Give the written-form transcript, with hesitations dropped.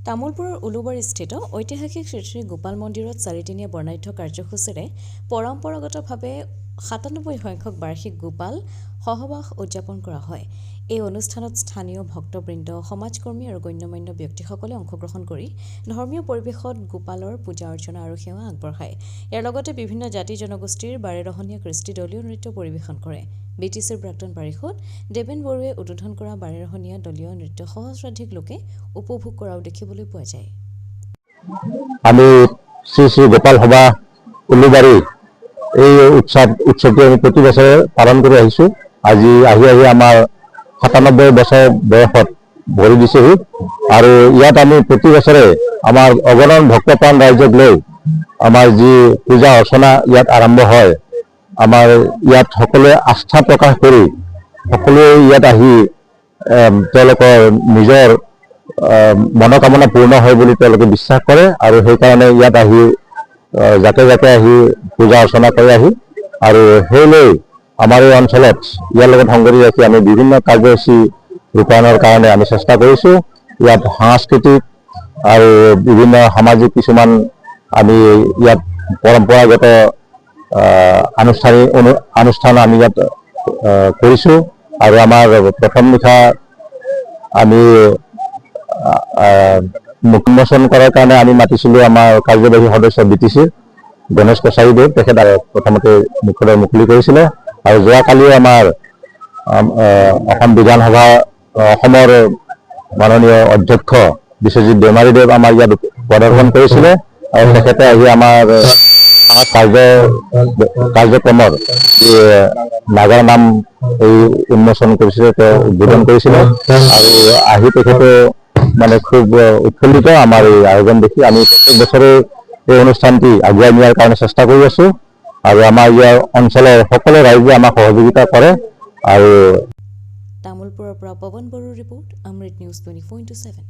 তামোলপুৰৰ উলুবাৰীস্থিত ঐতিহাসিক শ্ৰী শ্ৰী গোপাল মন্দিৰত চাৰিদিনীয়া বৰ্ণাঢ্য কাৰ্যসূচীৰে পৰম্পৰাগতভাৱে ৯৭ সংখ্যক বাৰ্ষিক গোপাল সহবাস উদযাপন কৰা হয়। এই অনুষ্ঠানত স্থানীয় ভক্তবৃন্দ, সমাজকৰ্মী আৰু গণ্যমান্য ব্যক্তিসকলে অংশগ্ৰহণ কৰি ধৰ্মীয় পৰিৱেশত গোপালৰ পূজা অৰ্চনা আৰু সেৱা আগবঢ়ায়। ইয়াৰ লগতে বিভিন্ন জাতি জনগোষ্ঠীৰ বাৰেৰহণীয়া কৃষ্টি দলীয় নৃত্য পৰিৱেশন কৰে। BTCৰ প্ৰাক্তন পাৰিষদ দেৱেন বড়োৱে উদ্বোধন কৰা বাৰেৰহণীয়া দলীয় নৃত্য সহস্ৰাধিক লোকে উপভোগ কৰাও দেখিবলৈ পোৱা যায়। আমি শ্ৰী শ্ৰী গোপাল সভা উলুবাৰী এই উৎসৱটি আমি প্ৰতি বছৰে পালন কৰি আহিছোঁ। আজি আহি আমাৰ ৯৭ বছৰ বয়সত ভৰি দিছেহি আৰু ইয়াত আমি প্ৰতি বছৰে আমাৰ অগণন ভক্তপ্ৰাণ ৰাইজক লৈ আমাৰ যি পূজা অৰ্চনা ইয়াত আৰম্ভ হয়। আমাৰ ইয়াত সকলোৱে আস্থা প্ৰকাশ কৰি সকলোৱে ইয়াত আহি তেওঁলোকৰ নিজৰ মনোকামনা পূৰ্ণ হয় বুলি তেওঁলোকে বিশ্বাস কৰে আৰু সেইকাৰণে ইয়াত আহি জাকে জাকে আহি পূজা অৰ্চনা কৰি আহি আৰু সেইলৈ আমাৰ এই অঞ্চলত ইয়াৰ লগত সংগতি ৰাখি আমি বিভিন্ন কাৰ্যসূচী ৰূপায়ণৰ কাৰণে আমি চেষ্টা কৰিছোঁ। ইয়াত সাংস্কৃতিক আৰু বিভিন্ন সামাজিক কিছুমান আমি ইয়াত পৰম্পৰাগত অনুষ্ঠান আমি ইয়াত কৰিছোঁ আৰু আমাৰ প্ৰথম নিশা আমি উন্মোচন কৰাৰ কাৰণে আমি মাতিছিলোঁ আমাৰ কাৰ্যবাহী সদস্য BTC গণেশ কছাৰীদেৱ, তেখেত প্ৰথমতে মুখ্যদ্বাৰ মুকলি কৰিছিলে আৰু যোৱাকালি আমাৰ অসম বিধানসভা অসমৰ মাননীয় অধ্যক্ষ বিশ্বজিৎ দৈমাৰীদেৱ আমাৰ ইয়াত প্ৰদৰ্শন কৰিছিলে আৰু তেখেতে আহি আমাৰ কাৰ্যক্ৰমৰ যি নাগাৰ নাম এই উন্মোচন কৰিছিলে, তেওঁ উদ্বোধন কৰিছিলে আৰু আহি তেখেতে মানে খুব উৎফুল্লিত আমাৰ এই আয়োজন দেখি। আমি প্ৰত্যেক বছৰে এই অনুষ্ঠানটি আগুৱাই নিয়াৰ কাৰণে চেষ্টা কৰি আছোঁ আৰু আমাৰ ইয়াৰ অঞ্চলৰ সকলো ৰাইজে আমাক সহযোগিতা কৰে। আৰু তামোলপুৰৰ পৰা পৱন বড়োৰ ৰিপৰ্ট, অমৃত নিউজ 24/7।